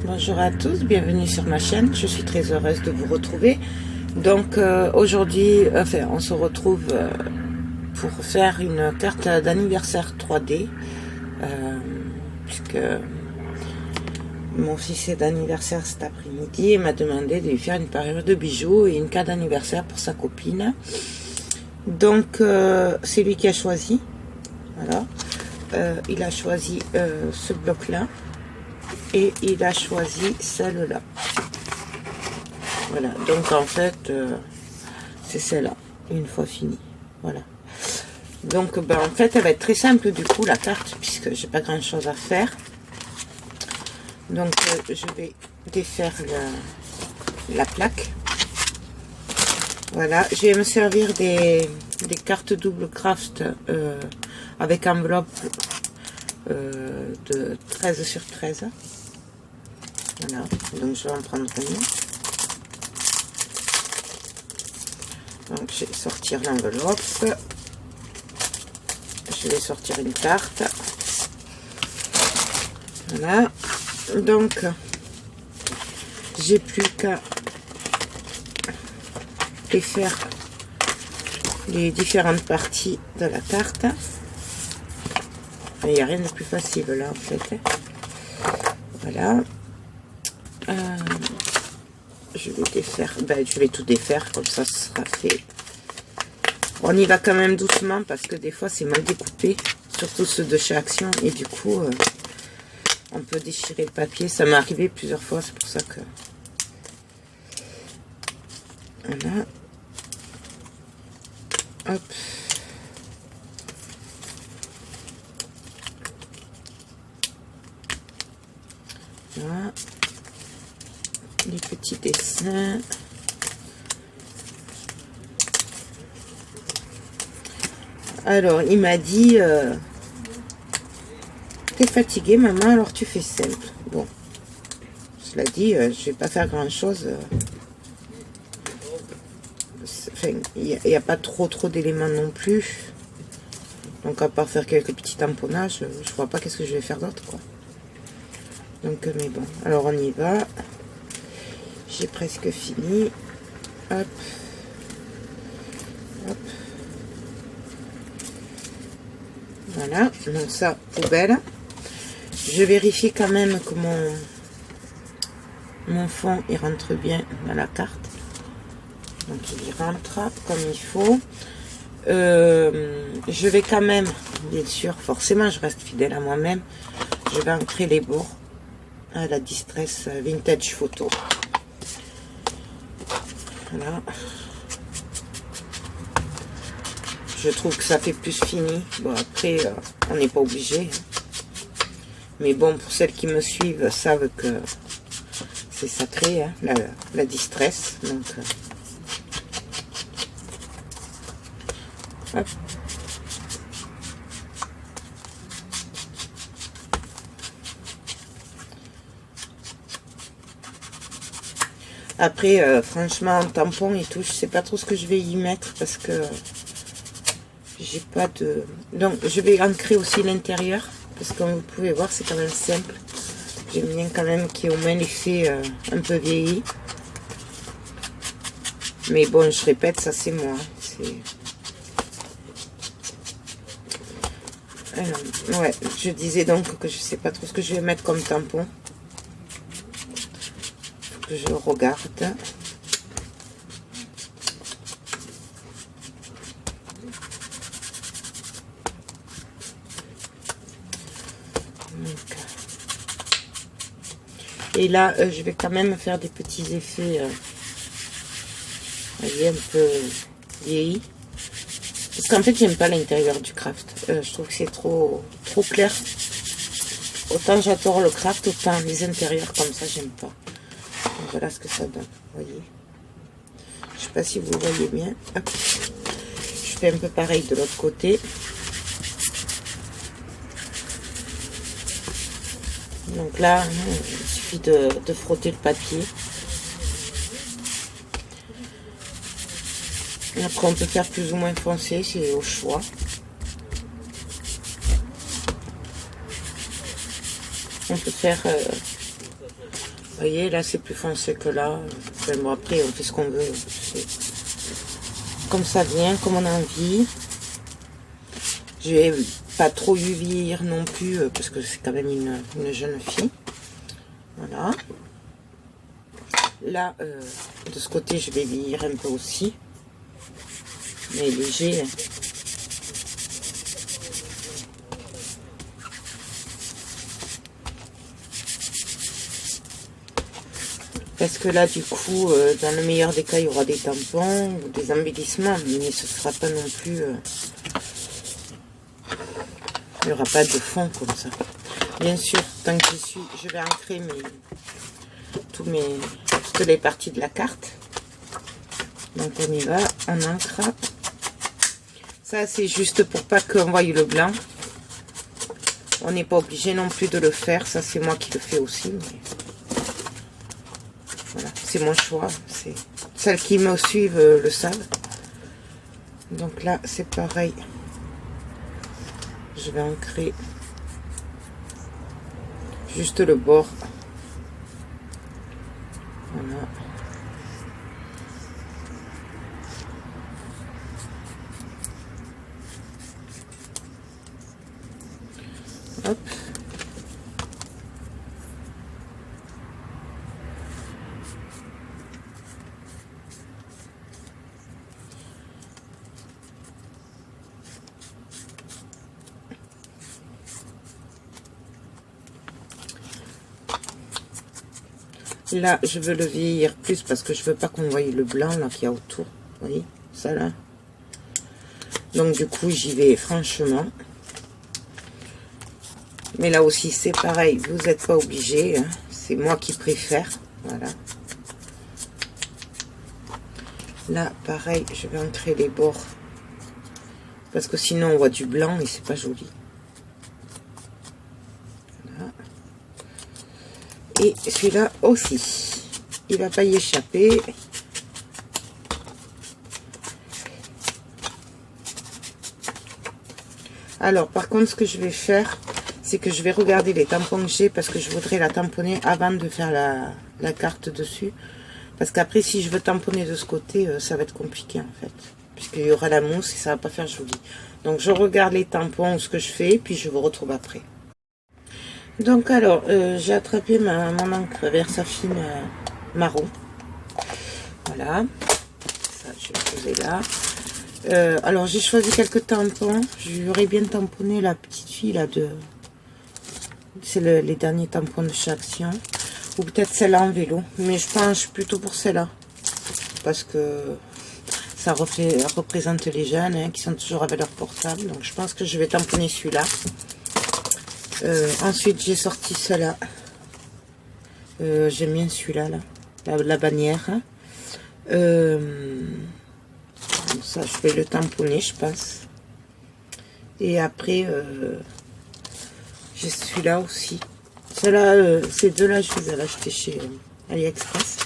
Bonjour à tous, bienvenue sur ma chaîne, je suis très heureuse de vous retrouver. Donc aujourd'hui, on se retrouve pour faire une carte d'anniversaire 3D, puisque mon fils est d'anniversaire cet après-midi et m'a demandé de lui faire une parure de bijoux et une carte d'anniversaire pour sa copine. Donc c'est lui qui a choisi, voilà, il a choisi ce bloc-là. Et il a choisi celle-là. Voilà, donc en fait, c'est celle-là, une fois fini. Voilà. Donc, en fait, elle va être très simple du coup, la carte, puisque j'ai pas grand-chose à faire. Donc, je vais défaire la plaque. Voilà, je vais me servir des cartes double craft avec enveloppe de 13 sur 13. Voilà, donc je vais en prendre une. Donc je vais sortir l'enveloppe. Je vais sortir une carte. Voilà, donc j'ai plus qu'à défaire les différentes parties de la carte. Il n'y a rien de plus facile là en fait. Voilà. Je vais défaire, je vais tout défaire, comme ça ce sera fait. On y va quand même doucement parce que des fois c'est mal découpé, surtout ceux de chez Action, et du coup on peut déchirer le papier. Ça m'est arrivé plusieurs fois, c'est pour ça que voilà. Hop. Voilà. Les petits dessins. Alors, il m'a dit t'es fatiguée, maman, alors tu fais simple. Bon, cela dit, je vais pas faire grand chose. Enfin, il n'y a pas trop d'éléments non plus. Donc, à part faire quelques petits tamponnages, je vois pas qu'est-ce que je vais faire d'autre, quoi. Donc, mais bon, alors on y va. J'ai presque fini. Hop. Hop. Voilà. Donc ça, poubelle. Je vérifie quand même que mon fond, il rentre bien dans la carte. Donc il y rentre comme il faut. Je vais quand même, bien sûr, forcément, je reste fidèle à moi-même. Je vais ancrer les bords à la Distress Vintage Photo. Voilà. Je trouve que ça fait plus fini. Bon, après, on n'est pas obligé. Mais bon, pour celles qui me suivent, savent que c'est sacré, hein, la Distress. Donc, hop. Après, franchement, en tampon et tout, je sais pas trop ce que je vais y mettre parce que j'ai pas de... Donc, je vais ancrer aussi l'intérieur parce que comme vous pouvez voir, c'est quand même simple. J'aime bien quand même qu'il y ait au moins l'effet un peu vieilli. Mais bon, je répète, ça c'est moi. Ouais, je disais donc que je sais pas trop ce que je vais mettre comme tampon. Je regarde. Et là, je vais quand même faire des petits effets, voyez, un peu vieillis. Parce qu'en fait, j'aime pas l'intérieur du craft. Je trouve que c'est trop clair. Autant j'adore le craft, autant les intérieurs comme ça, j'aime pas. Donc, voilà ce que ça donne, vous voyez. Je sais pas si vous voyez bien. Hop. Je fais un peu pareil de l'autre côté. Donc là, il suffit de frotter le papier. Et après, on peut faire plus ou moins foncé, c'est au choix. On peut faire... vous voyez, là, c'est plus foncé que là. Enfin, bon, après, on fait ce qu'on veut. Comme ça vient, comme on a envie. Je vais pas trop lui vieillir non plus, parce que c'est quand même une jeune fille. Voilà. Là, de ce côté, je vais vieillir un peu aussi. Mais léger. Parce que là, du coup, dans le meilleur des cas, il y aura des tampons ou des embellissements, mais ce ne sera pas non plus... il n'y aura pas de fond comme ça. Bien sûr, tant que j'y suis, je vais ancrer toutes les parties de la carte. Donc on y va, on ancre. Ça, c'est juste pour pas qu'on voie le blanc. On n'est pas obligé non plus de le faire. Ça, c'est moi qui le fais aussi. Mais... voilà, c'est mon choix. Celles qui me suivent le savent. Donc là, c'est pareil. Je vais ancrer juste le bord. Voilà. Hop. Là, je veux le vieillir plus parce que je veux pas qu'on voie le blanc là qu'il y a autour. Vous voyez, ça là. Donc du coup, j'y vais franchement. Mais là aussi, c'est pareil. Vous n'êtes pas obligé. Hein. C'est moi qui préfère. Voilà. Là, pareil, je vais ancrer les bords. Parce que sinon, on voit du blanc et c'est pas joli. Voilà. Et celui-là aussi. Il va pas y échapper. Alors, par contre, ce que je vais faire, c'est que je vais regarder les tampons que j'ai parce que je voudrais la tamponner avant de faire la carte dessus. Parce qu'après, si je veux tamponner de ce côté, ça va être compliqué en fait. Puisqu'il y aura la mousse et ça va pas faire joli. Donc, je regarde les tampons, ce que je fais, puis je vous retrouve après. Donc, alors, j'ai attrapé mon encre Versafine marron. Voilà. Ça, je vais le poser là. Alors, j'ai choisi quelques tampons. J'aurais bien tamponné la petite fille là de... c'est les derniers tampons de chez Action. Ou peut-être celle-là en vélo. Mais je penche plutôt pour celle-là. Parce que ça représente les jeunes hein, qui sont toujours avec leur portable. Donc je pense que je vais tamponner celui-là. Ensuite j'ai sorti celle-là. J'aime bien celui-là. Là. La bannière. Ça je vais le tamponner je pense. Et après j'ai celui-là aussi. Ceux-là, ces deux-là, je les ai achetés chez AliExpress.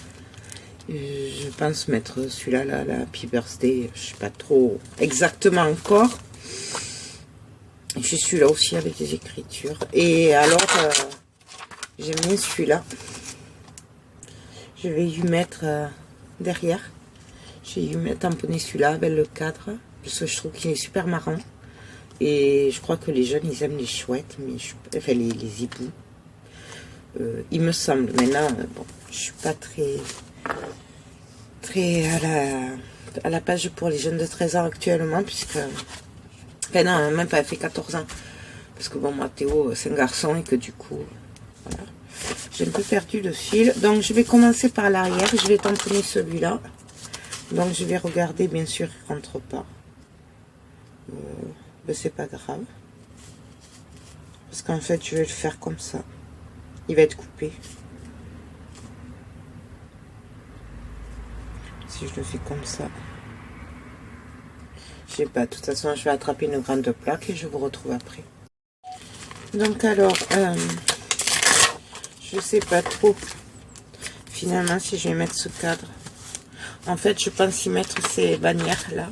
Je pense mettre celui-là, la Happy Birthday, je sais pas trop exactement encore. J'ai celui-là aussi avec des écritures. Et alors, j'aime bien celui-là. Je vais lui mettre derrière. Je vais lui tamponner celui-là avec le cadre. Parce que je trouve qu'il est super marrant. Et je crois que les jeunes, ils aiment les chouettes. Mais enfin, les hiboux. Il me semble. Maintenant, bon, je suis pas très à la page pour les jeunes de 13 ans actuellement, puisque... enfin non, même pas, elle fait 14 ans. Parce que bon, moi, Théo, c'est un garçon et que du coup, voilà. J'ai un peu perdu le fil. Donc, je vais commencer par l'arrière. Je vais tamponner celui-là. Donc, je vais regarder, bien sûr, il rentre pas. Mais c'est pas grave. Parce qu'en fait, je vais le faire comme ça. Il va être coupé. Si je le fais comme ça. Je sais pas, de toute façon, je vais attraper une grande plaque et je vous retrouve après. Donc alors, je sais pas trop, finalement, si je vais mettre ce cadre. En fait, je pense y mettre ces bannières là.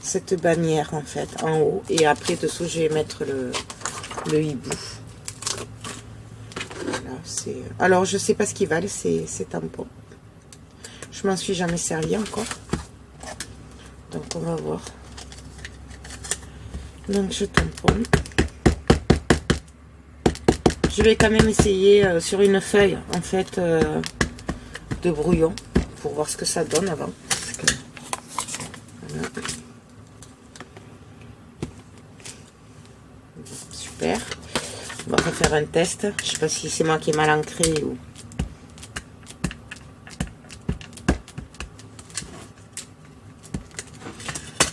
Cette bannière en fait, en haut. Et après, dessous, je vais mettre le hibou. Voilà, alors, je sais pas ce qu'ils valent, ces tampons. Je m'en suis jamais servi encore. Donc, on va voir. Donc, je tamponne. Je vais quand même essayer sur une feuille, en fait, de brouillon. Pour voir ce que ça donne avant. Voilà. Super. On va refaire un test. Je sais pas si c'est moi qui ai mal ancré ou...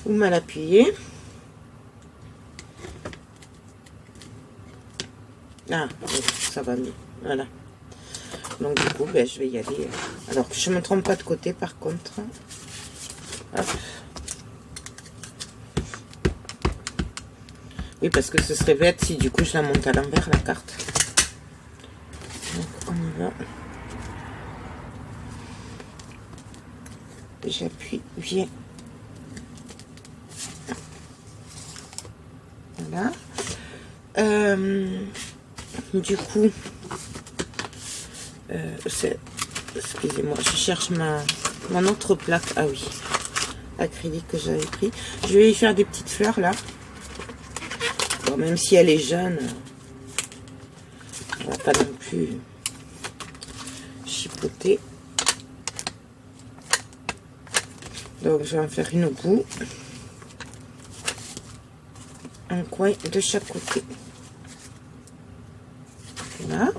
mal appuyé. Ah, ça va mieux. Voilà. Donc du coup, ben, je vais y aller. Alors que je me trompe pas de côté par contre. Hop. Oui, parce que ce serait bête si du coup je la monte à l'envers la carte. Donc on y va. J'appuie bien. Voilà. Du coup, excusez-moi, je cherche mon autre plaque. Ah oui, acrylique que j'avais pris. Je vais y faire des petites fleurs là. Bon, même si elle est jeune, on va pas non plus chipoter. Donc je vais en faire une au bout. Un coin de chaque côté. Voilà.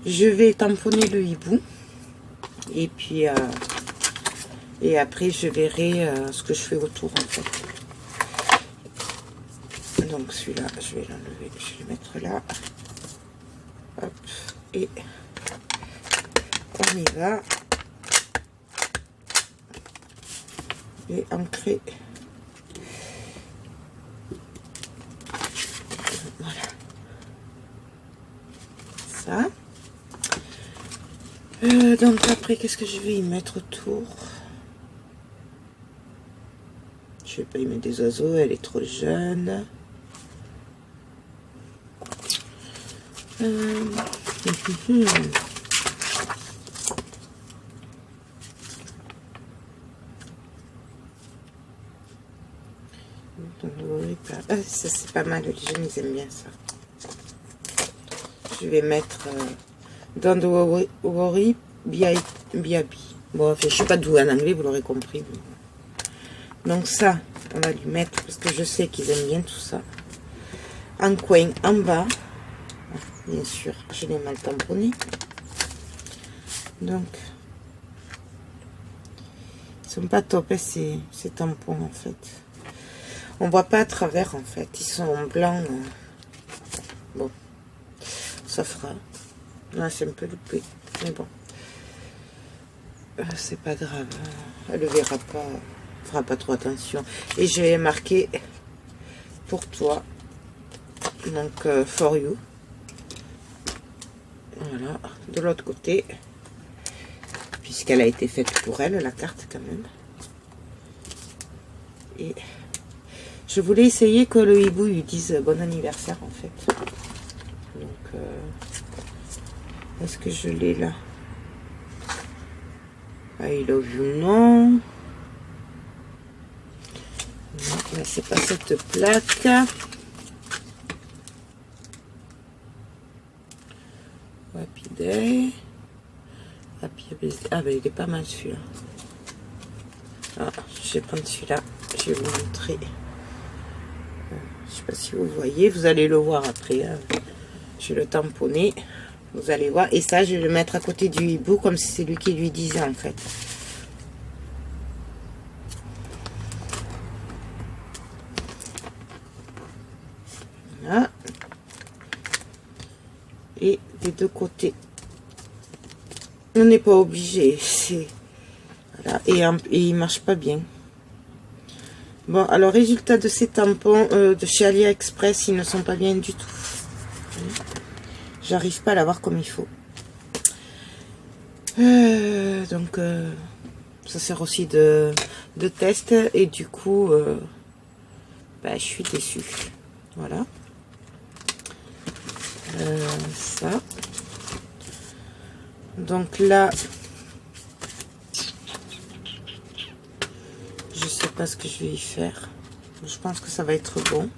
Je vais tamponner le hibou. Et puis et après je verrai ce que je fais autour en fait. Donc celui-là, je vais l'enlever, je vais le mettre là. Hop, et on y va. Et ancrer. Voilà. Ça. Donc après, qu'est-ce que je vais y mettre autour? Je vais pas y mettre des oiseaux, elle est trop jeune. Ça c'est pas mal, les jeunes ils aiment bien ça. Je vais mettre Don't worry, biabi. Bon, enfin, je suis pas douée en anglais, vous l'aurez compris. Donc ça, on va lui mettre, parce que je sais qu'ils aiment bien tout ça. Un coin en bas. Bien sûr, je l'ai mal tamponné. Donc, ils sont pas top, hein, ces tampons en fait. On voit pas à travers en fait. Ils sont blancs. Bon, ça fera. Là, c'est un peu loupé. Mais bon. C'est pas grave. Elle le verra pas. Elle fera pas trop attention. Et je vais marquer pour toi. Donc, for you. Voilà. De l'autre côté. Puisqu'elle a été faite pour elle, la carte quand même. Et je voulais essayer que le hibou lui dise bon anniversaire en fait. Donc, est-ce que je l'ai là? I love you, non. Non, mais c'est pas cette plaque. Happy Day. Ah, ben il est pas mal celui-là. Ah, je vais prendre celui-là. Je vais vous montrer. Je sais pas si vous voyez. Vous allez le voir après. Hein. Je vais le tamponner. Vous allez voir. Et ça, je vais le mettre à côté du hibou comme si c'est lui qui lui disait en fait. Voilà. Et des deux côtés. On n'est pas obligé. Voilà. Et il marche pas bien. Bon, alors résultat de ces tampons de chez AliExpress, ils ne sont pas bien du tout. J'arrive pas à l'avoir comme il faut. Donc ça sert aussi de test et du coup je suis déçue. Voilà. Ça. Donc là, je sais pas ce que je vais y faire. Je pense que ça va être bon.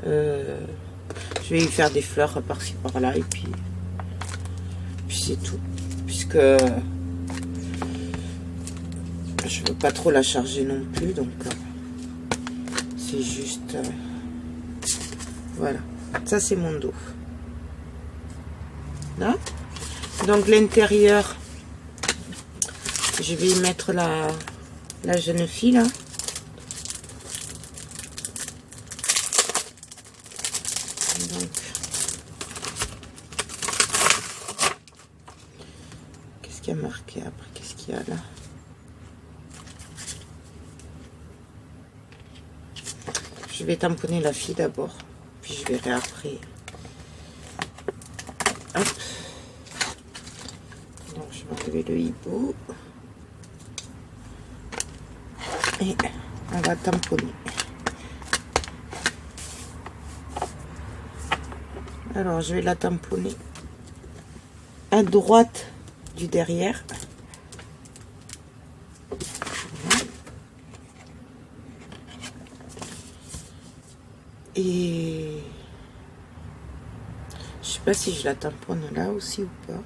Je vais y faire des fleurs par-ci par-là et puis c'est tout. Puisque je veux pas trop la charger non plus, donc c'est juste voilà. Ça c'est mon dos. Là. Donc l'intérieur, je vais y mettre la jeune fille là. Donc, qu'est-ce qu'il y a marqué après? Qu'est-ce qu'il y a là? Je vais tamponner la fille d'abord, puis je verrai après. Hop. Donc je vais enlever le hibou. Et on va tamponner. Alors je vais la tamponner à droite du derrière. Et je sais pas si je la tamponne là aussi ou pas.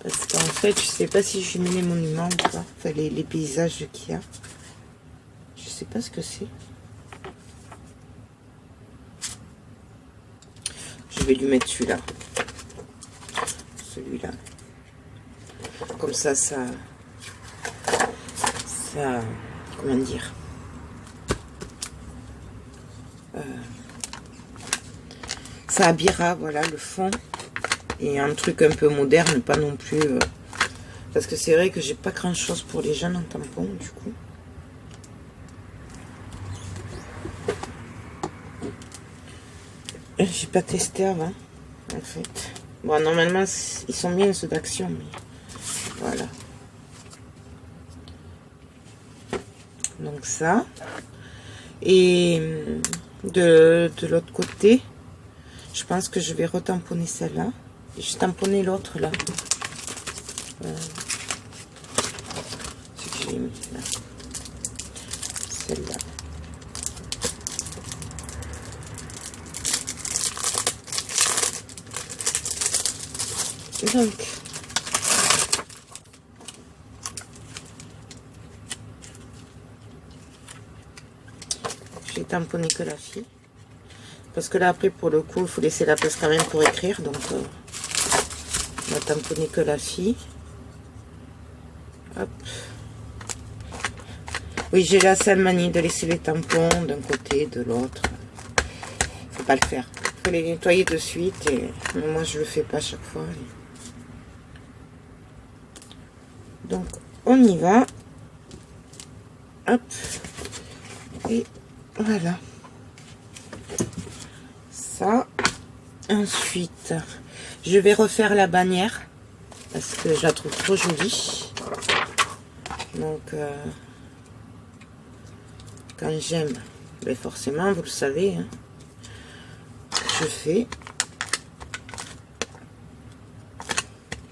Parce qu'en fait, je sais pas si je mets les monuments ou pas. Enfin, les paysages qu'il y a. Je sais pas ce que c'est. Je vais lui mettre celui-là. Celui-là. Comme ça, comment dire, ça habillera, voilà, le fond. Et un truc un peu moderne, pas non plus... parce que c'est vrai que j'ai pas grand chose pour les jeunes en tampon, du coup. J'ai pas testé avant, en fait. Bon, normalement, ils sont bien ceux d'Action, mais voilà. Donc ça. Et de l'autre côté, je pense que je vais retamponner celle-là. Je vais tamponner l'autre là. Ce que j'ai mis là. Celle-là. Donc, je vais tamponner que la fille. Parce que là, après, pour le coup, il faut laisser la place quand même pour écrire. Donc, on va tamponner que la fille. Hop. Oui, j'ai la sale manie de laisser les tampons d'un côté, de l'autre. Faut pas le faire. Faut les nettoyer de suite. Et moi, je le fais pas à chaque fois. Donc, on y va. Hop. Et voilà. Ça. Ensuite, je vais refaire la bannière. Parce que je la trouve trop jolie. Donc, quand j'aime, ben forcément, vous le savez, hein, je fais.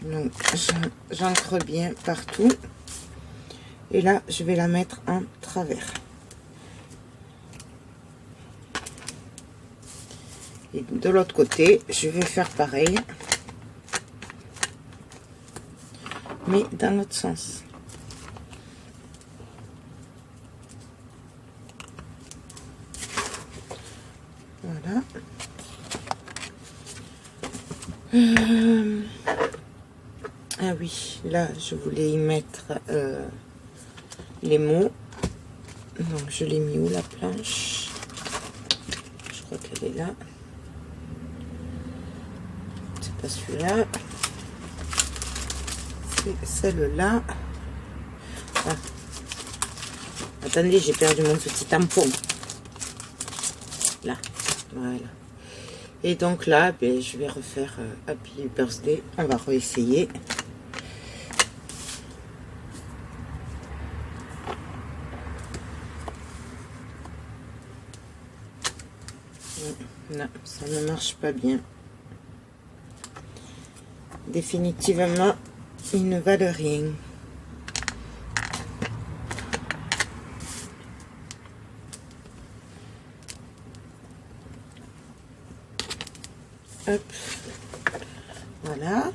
Donc, j'ancre bien partout. Et là, je vais la mettre en travers. Et de l'autre côté, je vais faire pareil. Mais dans l'autre sens. Voilà. Ah oui, là, je voulais y mettre les mots. Donc, je l'ai mis où, la planche? là. C'est pas celui-là. C'est celle-là. Ah. Attendez, j'ai perdu mon petit tampon. Là, voilà. Et donc là, ben, je vais refaire Happy Birthday. On va réessayer. Non, ça ne marche pas bien. Définitivement, ils ne valent rien. Hop. Voilà.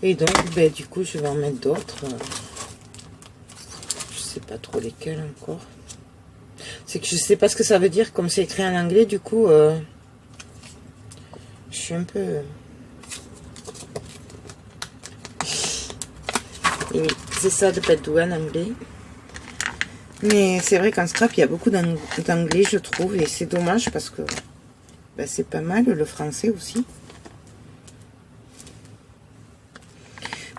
Et donc, ben, du coup, je vais en mettre d'autres. Je sais pas trop lesquels encore. C'est que je sais pas ce que ça veut dire, comme c'est écrit en anglais, du coup, je suis un peu... Et oui, c'est ça de pas être doué en anglais. Mais c'est vrai qu'en scrap, il y a beaucoup d'anglais, je trouve, et c'est dommage parce que ben, c'est pas mal le français aussi.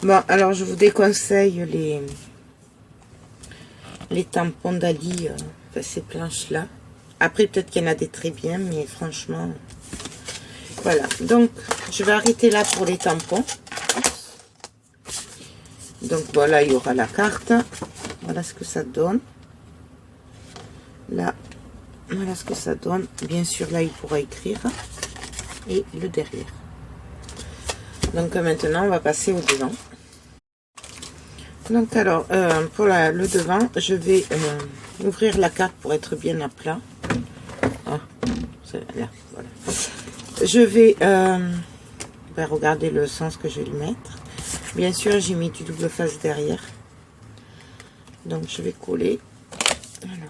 Bon, alors je vous déconseille les tampons d'Ali, ces planches-là. Après, peut-être qu'il y en a des très bien, mais franchement, voilà. Donc, je vais arrêter là pour les tampons. Donc, voilà, il y aura la carte. Voilà ce que ça donne. Là, voilà ce que ça donne. Bien sûr, là, il pourra écrire. Et le derrière. Donc, maintenant, on va passer au devant. Donc, alors, pour le devant, je vais ouvrir la carte pour être bien à plat. Ah, là, voilà. Je vais regarder le sens que je vais lui mettre. Bien sûr, j'ai mis du double face derrière. Donc, je vais coller. Alors.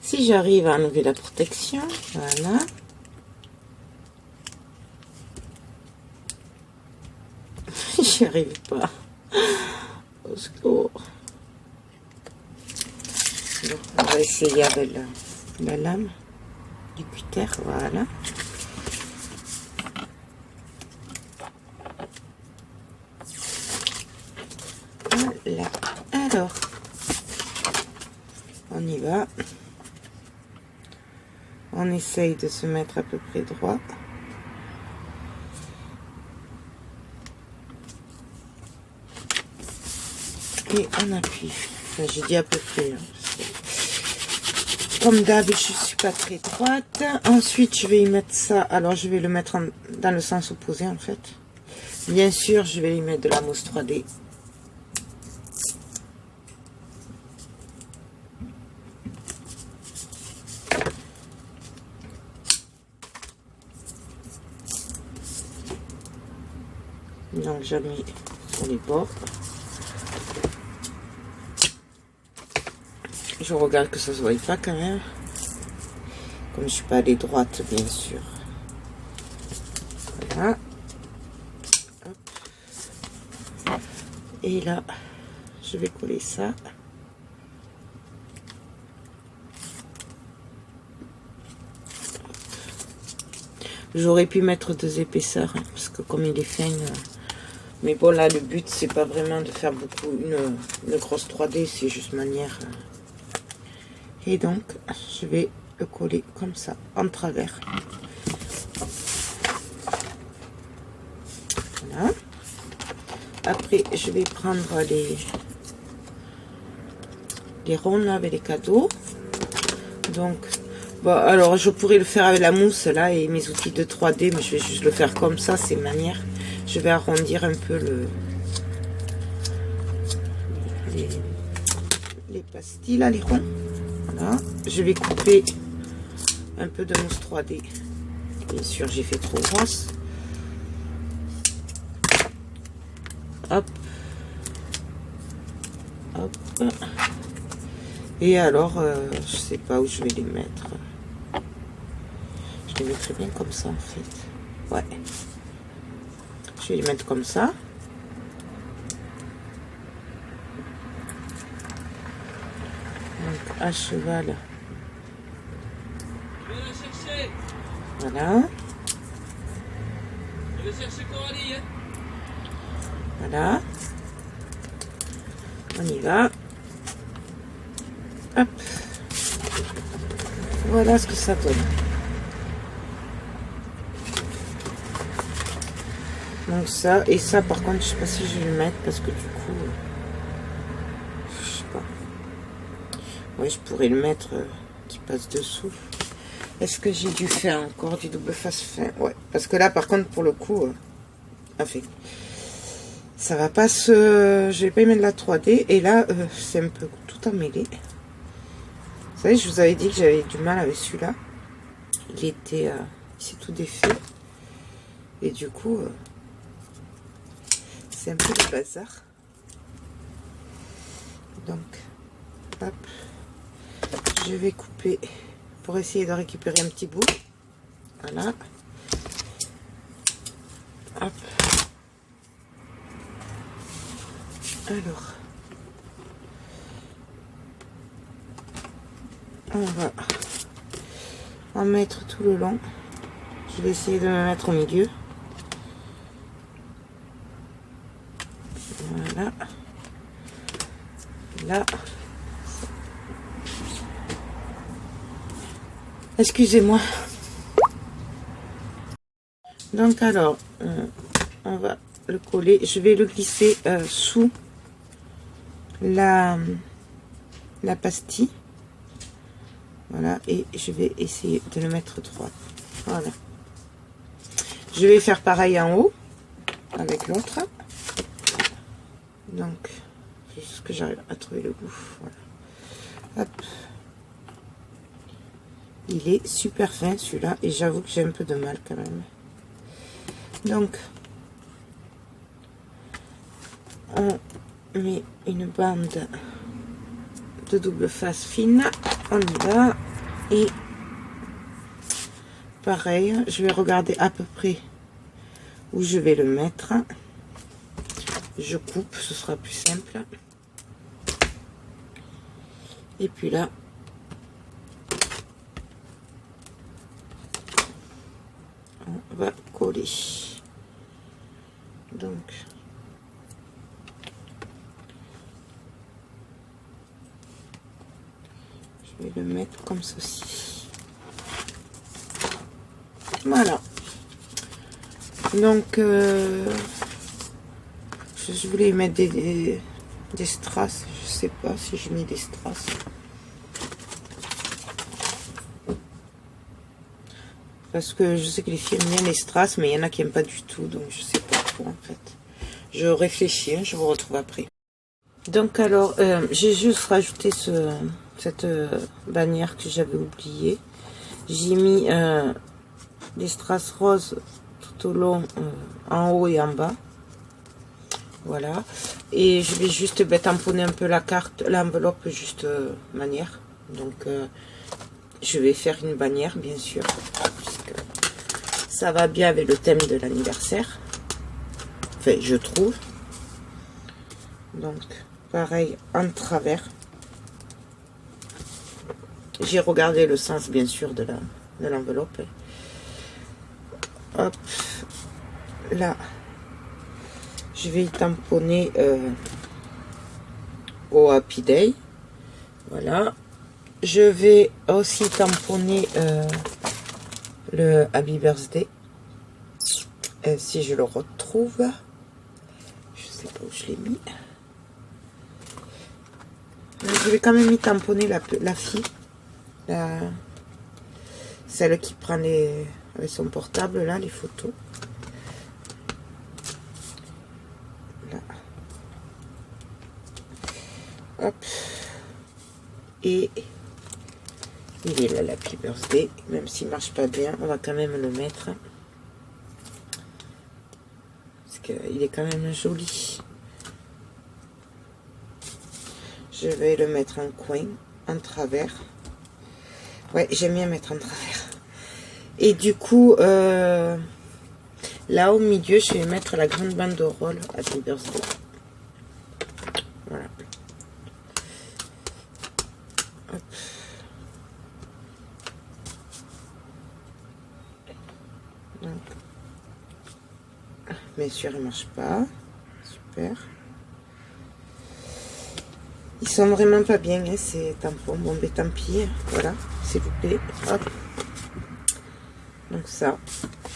Si j'arrive à enlever la protection, voilà. J'y arrive pas. Au secours. Bon, on va essayer avec la lame du cutter, voilà. Voilà. Alors, on y va. On essaye de se mettre à peu près droit. Et on appuie. Enfin, j'ai dit à peu près. Hein, comme d'hab, je suis pas très droite. Ensuite, je vais y mettre ça. Alors, je vais le mettre dans le sens opposé, en fait. Bien sûr, je vais y mettre de la mousse 3D. Donc, j'ai mis sur les bords. Je regarde que ça se voit pas quand même. Comme je suis pas allée droite, bien sûr. Voilà. Hop. Et là, je vais coller ça. J'aurais pu mettre 2 épaisseurs, hein, parce que comme il est fin... mais bon, là, le but, c'est pas vraiment de faire beaucoup une grosse 3D, c'est juste manière... Et donc, je vais le coller comme ça, en travers. Voilà. Après, je vais prendre les ronds là, avec les cadeaux. Donc, bon, alors, je pourrais le faire avec la mousse, là, et mes outils de 3D, mais je vais juste le faire comme ça, c'est manière. Je vais arrondir un peu les pastilles, là, les ronds. Voilà. Je vais couper un peu de mousse 3D. Bien sûr, j'ai fait trop grosse. Hop. Hop. Et alors, je sais pas où je vais les mettre. je le mettrai bien comme ça en fait. Ouais. Je vais les mettre comme ça. Donc à cheval. Je vais la chercher. Voilà. Je vais chercher Coralie. Hein. Voilà. On y va. Hop. Voilà ce que ça donne. Donc ça, et ça par contre, je sais pas si je vais le mettre parce que du coup, je sais pas. Ouais, je pourrais le mettre qui passe dessous. Est-ce que j'ai dû faire encore du double face fin? Ouais, parce que là par contre, pour le coup, enfin, ça va pas se... Je vais pas y mettre de la 3D. Et là, c'est un peu tout emmêlé. Vous savez, je vous avais dit que j'avais du mal avec celui-là. Il était... il s'est tout défait. Et du coup, c'est un peu le bazar. Donc, hop. Je vais couper pour essayer de récupérer un petit bout. Voilà. Hop. Alors, on va en mettre tout le long. Je vais essayer de me mettre au milieu. Voilà. Là. Excusez-moi. Donc alors, on va le coller. Je vais le glisser sous la pastille. Voilà, et je vais essayer de le mettre droit. Voilà. Je vais faire pareil en haut avec l'autre. Donc, juste que j'arrive à trouver le bout. Voilà. Hop. Il est super fin celui-là et j'avoue que j'ai un peu de mal quand même. Donc, on met une bande de double face fine. On y va. Et pareil, je vais regarder à peu près où je vais le mettre. Je coupe, ce sera plus simple. Et puis là, on va coller. Donc, je vais le mettre comme ceci. Voilà. Donc, je voulais mettre des strass. Je sais pas si j'ai mis des strass. Parce que je sais que les filles aiment bien les strass, mais il y en a qui n'aiment pas du tout. Donc, je sais pas trop en fait. Je réfléchis, hein, je vous retrouve après. Donc, alors, j'ai juste rajouté cette bannière que j'avais oubliée. J'ai mis des strass roses tout au long, en haut et en bas. Voilà. Et je vais juste tamponner un peu la carte, l'enveloppe, juste manière. Donc, je vais faire une bannière, bien sûr. Puisque ça va bien avec le thème de l'anniversaire. Enfin, je trouve. Donc, pareil, en travers. J'ai regardé le sens, bien sûr, de l'enveloppe. Hop. Là. Je vais y tamponner au Happy Day. Voilà. Je vais aussi tamponner le Happy Birthday. Si je le retrouve. Je sais pas où je l'ai mis. Je vais quand même y tamponner la fille. Celle qui prend avec son portable, là, les photos. Là. Hop. Et il est là, l'Happy Birthday. Même s'il marche pas bien, on va quand même le mettre. Parce qu'il est quand même joli. Je vais le mettre en coin, en travers. Ouais, j'aime bien mettre en travers. Et du coup, là au milieu, je vais mettre la grande banderole Happy Birthday. Voilà. Hop. Donc. Bien sûr, il marche pas. Super. Ils sont vraiment pas bien, hein, ces tampons. Bon, ben tant pis. Voilà, s'il vous plaît. Hop. Donc ça.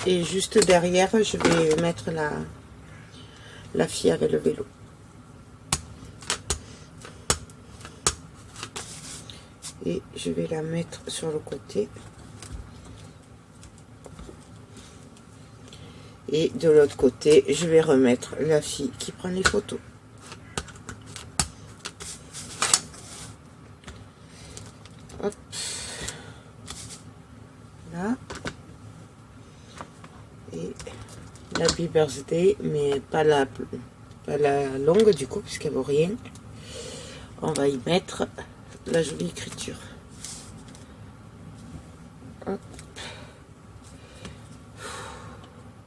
Et juste derrière, je vais mettre la fille avec le vélo. Et je vais la mettre sur le côté. Et de l'autre côté, je vais remettre la fille qui prend les photos. Hop. Là. Et la Happy Birthday, mais pas la longue du coup, puisqu'elle vaut rien. On va y mettre la jolie écriture. Hop.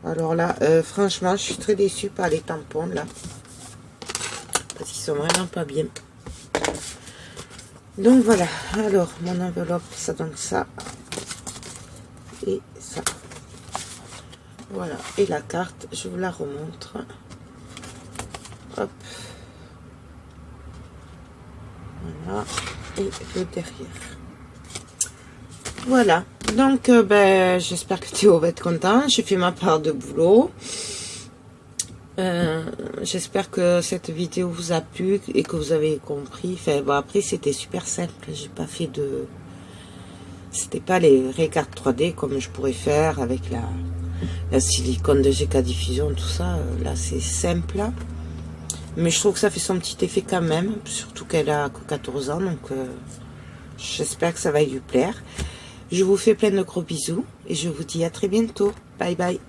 Alors là, franchement, je suis très déçue par les tampons là. Parce qu'ils sont vraiment pas bien. Donc voilà. Alors, mon enveloppe, ça donne ça. Et ça. Voilà. Et la carte, je vous la remontre. Hop. Voilà. Et le derrière. Voilà. Donc, ben, j'espère que Théo va être content. J'ai fait ma part de boulot. J'espère que cette vidéo vous a plu et que vous avez compris. Enfin, bon, après, c'était super simple. J'ai pas fait de... C'était pas les récartes 3D comme je pourrais faire avec la silicone de GK Diffusion, tout ça. Là, c'est simple. Mais je trouve que ça fait son petit effet quand même. Surtout qu'elle a que 14 ans. Donc, j'espère que ça va lui plaire. Je vous fais plein de gros bisous. Et je vous dis à très bientôt. Bye bye.